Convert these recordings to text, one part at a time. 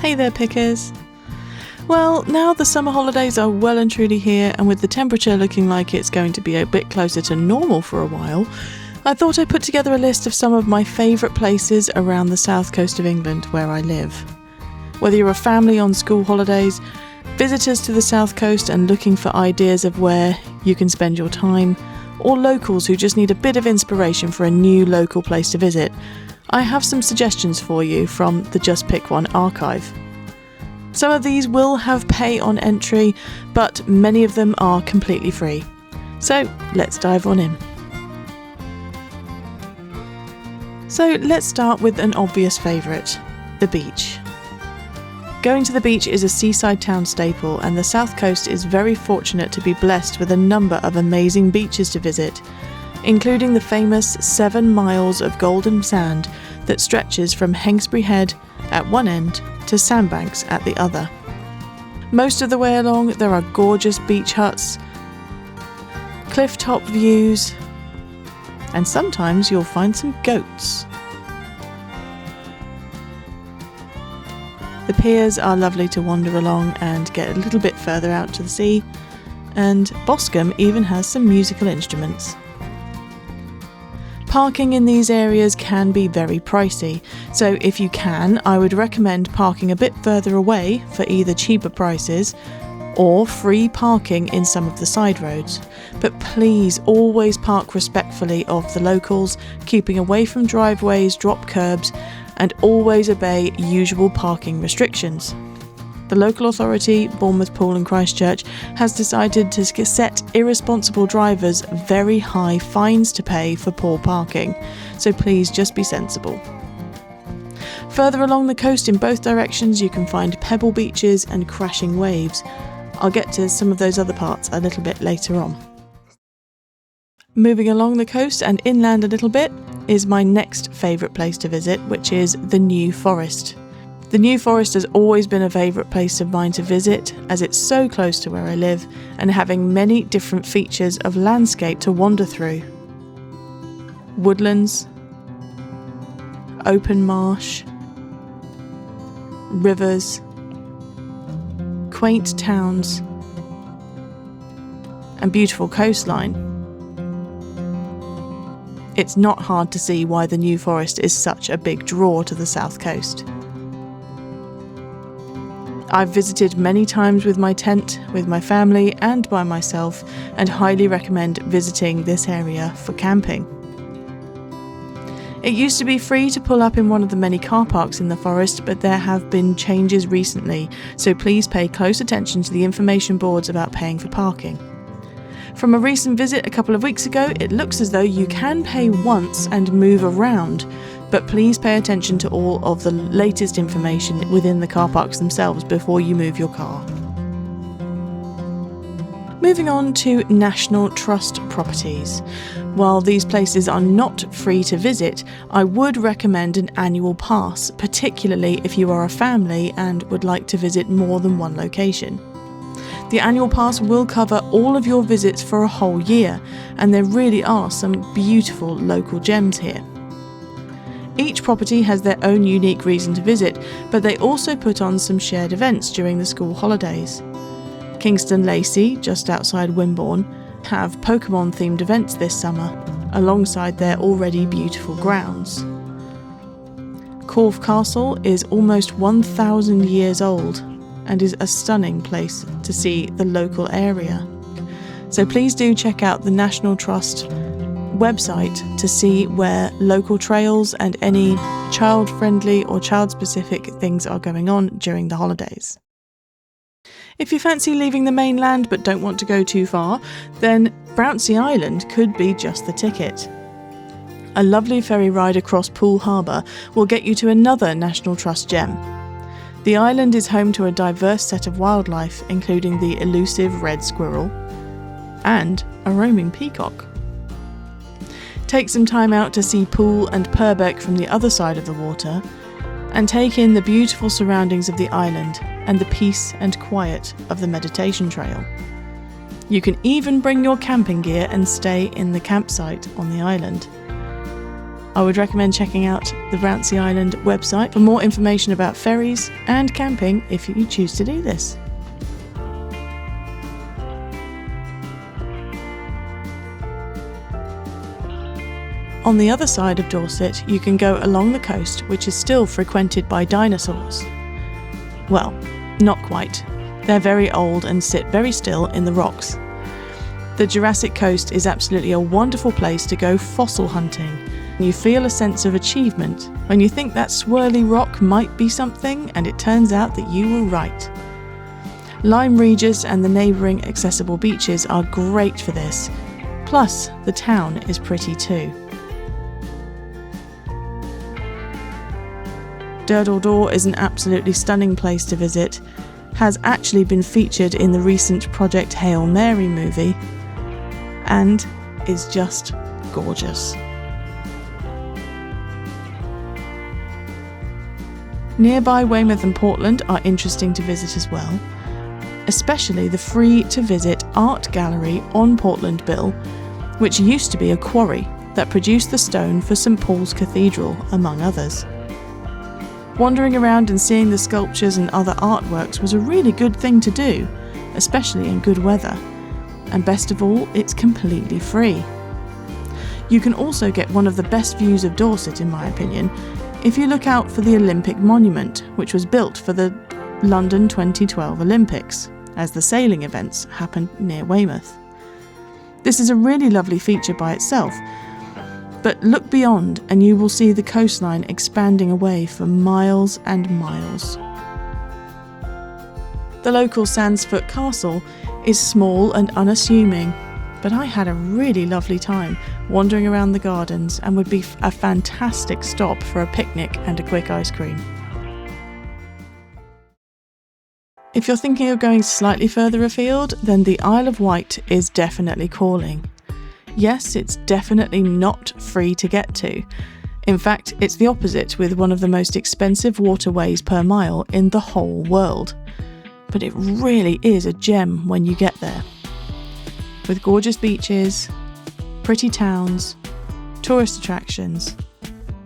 Hey there, pickers. Well, now the summer holidays are well and truly here, and with the temperature looking like it's going to be a bit closer to normal for a while, I thought I'd put together a list of some of my favourite places around the south coast of England where I live. Whether you're a family on school holidays, visitors to the south coast and looking for ideas of where you can spend your time, or locals who just need a bit of inspiration for a new local place to visit, I have some suggestions for you from the Just Pick One archive. Some of these will have pay on entry, but many of them are completely free. So let's dive on in. So let's start with an obvious favourite, the beach. Going to the beach is a seaside town staple, and the south coast is very fortunate to be blessed with a number of amazing beaches to visit, including the famous 7 miles of golden sand that stretches from Hengstbury Head at one end to Sandbanks at the other. Most of the way along there are gorgeous beach huts, cliff-top views, and sometimes you'll find some goats. The piers are lovely to wander along and get a little bit further out to the sea, and Boscombe even has some musical instruments. Parking in these areas can be very pricey, so if you can, I would recommend parking a bit further away for either cheaper prices or free parking in some of the side roads. But please always park respectfully of the locals, keeping away from driveways, drop curbs, and always obey usual parking restrictions. The local authority, Bournemouth Pool and Christchurch, has decided to set irresponsible drivers very high fines to pay for poor parking, so please just be sensible. Further along the coast in both directions you can find pebble beaches and crashing waves. I'll get to some of those other parts a little bit later on. Moving along the coast and inland a little bit is my next favourite place to visit, which is the New Forest. The New Forest has always been a favourite place of mine to visit, as it's so close to where I live and having many different features of landscape to wander through. Woodlands, open marsh, rivers, quaint towns, and beautiful coastline. It's not hard to see why the New Forest is such a big draw to the south coast. I've visited many times with my tent, with my family and by myself, and highly recommend visiting this area for camping. It used to be free to pull up in one of the many car parks in the forest, but there have been changes recently, so please pay close attention to the information boards about paying for parking. From a recent visit a couple of weeks ago, it looks as though you can pay once and move around, but please pay attention to all of the latest information within the car parks themselves before you move your car. Moving on to National Trust properties. While these places are not free to visit, I would recommend an annual pass, particularly if you are a family and would like to visit more than one location. The annual pass will cover all of your visits for a whole year, and there really are some beautiful local gems here. Each property has their own unique reason to visit, but they also put on some shared events during the school holidays. Kingston Lacey, just outside Wimborne, have Pokemon-themed events this summer, alongside their already beautiful grounds. Corfe Castle is almost 1,000 years old and is a stunning place to see the local area. So please do check out the National Trust website to see where local trails and any child-friendly or child-specific things are going on during the holidays. If you fancy leaving the mainland but don't want to go too far, then Brownsea Island could be just the ticket. A lovely ferry ride across Poole Harbour will get you to another National Trust gem. The island is home to a diverse set of wildlife, including the elusive red squirrel and a roaming peacock. Take some time out to see Poole and Purbeck from the other side of the water, and take in the beautiful surroundings of the island and the peace and quiet of the meditation trail. You can even bring your camping gear and stay in the campsite on the island. I would recommend checking out the Brownsea Island website for more information about ferries and camping if you choose to do this. On the other side of Dorset, you can go along the coast, which is still frequented by dinosaurs. Well, not quite. They're very old and sit very still in the rocks. The Jurassic Coast is absolutely a wonderful place to go fossil hunting. You feel a sense of achievement when you think that swirly rock might be something, and it turns out that you were right. Lyme, Regis and the neighbouring accessible beaches are great for this. Plus, the town is pretty too. Durdle is an absolutely stunning place to visit, has actually been featured in the recent Project Hail Mary movie, and is just gorgeous. Nearby Weymouth and Portland are interesting to visit as well, especially the free-to-visit art gallery on Portland Bill, which used to be a quarry that produced the stone for St Paul's Cathedral, among others. Wandering around and seeing the sculptures and other artworks was a really good thing to do, especially in good weather. And best of all, it's completely free. You can also get one of the best views of Dorset, in my opinion, if you look out for the Olympic Monument, which was built for the London 2012 Olympics, as the sailing events happened near Weymouth. This is a really lovely feature by itself, but look beyond and you will see the coastline expanding away for miles and miles. The local Sandsfoot castle is small and unassuming, but I had a really lovely time wandering around the gardens and would be a fantastic stop for a picnic and a quick ice cream. If you're thinking of going slightly further afield, then the Isle of Wight is definitely calling. Yes, it's definitely not free to get to. In fact, it's the opposite, with one of the most expensive waterways per mile in the whole world. But it really is a gem when you get there. With gorgeous beaches, pretty towns, tourist attractions,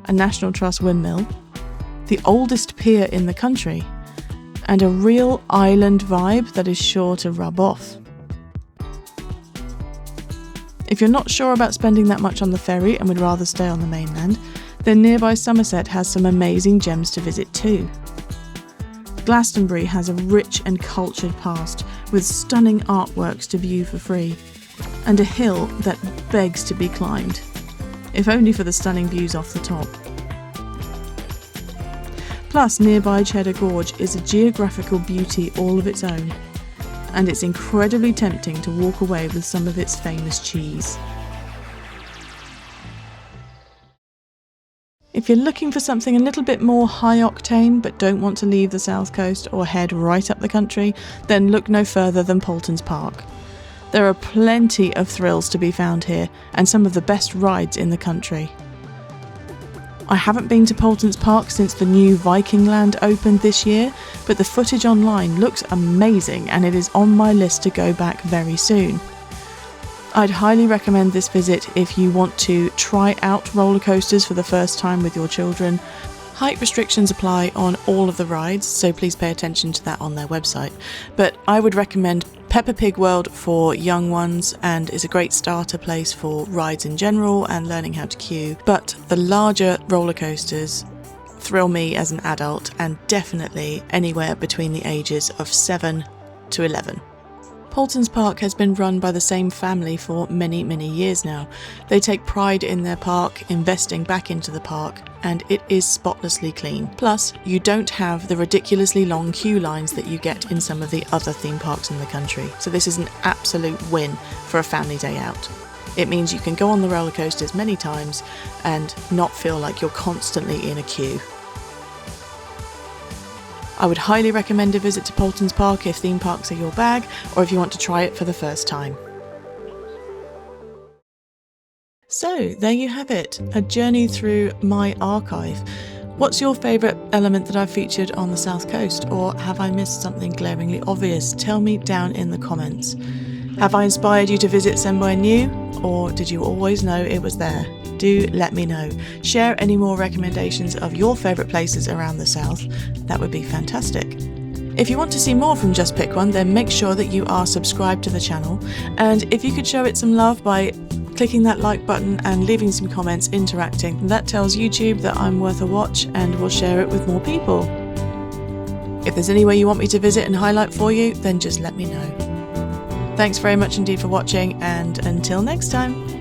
a National Trust windmill, the oldest pier in the country, and a real island vibe that is sure to rub off. If you're not sure about spending that much on the ferry and would rather stay on the mainland, then nearby Somerset has some amazing gems to visit too. Glastonbury has a rich and cultured past with stunning artworks to view for free, and a hill that begs to be climbed, if only for the stunning views off the top. Plus, nearby Cheddar Gorge is a geographical beauty all of its own, and it's incredibly tempting to walk away with some of its famous cheese. If you're looking for something a little bit more high octane but don't want to leave the south coast or head right up the country, then look no further than Paultons Park. There are plenty of thrills to be found here and some of the best rides in the country. I haven't been to Paultons Park since the new Viking Land opened this year, but the footage online looks amazing and it is on my list to go back very soon. I'd highly recommend this visit if you want to try out roller coasters for the first time with your children. Height restrictions apply on all of the rides, so please pay attention to that on their website. But I would recommend Peppa Pig World for young ones and is a great starter place for rides in general and learning how to queue. But the larger roller coasters thrill me as an adult and definitely anywhere between the ages of 7 to 11. Paultons Park has been run by the same family for many, many years now. They take pride in their park, investing back into the park, and it is spotlessly clean. Plus, you don't have the ridiculously long queue lines that you get in some of the other theme parks in the country. So this is an absolute win for a family day out. It means you can go on the roller coasters many times and not feel like you're constantly in a queue. I would highly recommend a visit to Paultons Park if theme parks are your bag, or if you want to try it for the first time. So, there you have it, a journey through my archive. What's your favourite element that I've featured on the South Coast, or have I missed something glaringly obvious? Tell me down in the comments. Have I inspired you to visit somewhere new, or did you always know it was there? Do let me know. Share any more recommendations of your favourite places around the south. That would be fantastic. If you want to see more from Just Pick One, then make sure that you are subscribed to the channel, and if you could show it some love by clicking that like button and leaving some comments interacting, that tells YouTube that I'm worth a watch and will share it with more people. If there's anywhere you want me to visit and highlight for you, then just let me know. Thanks very much indeed for watching, and until next time.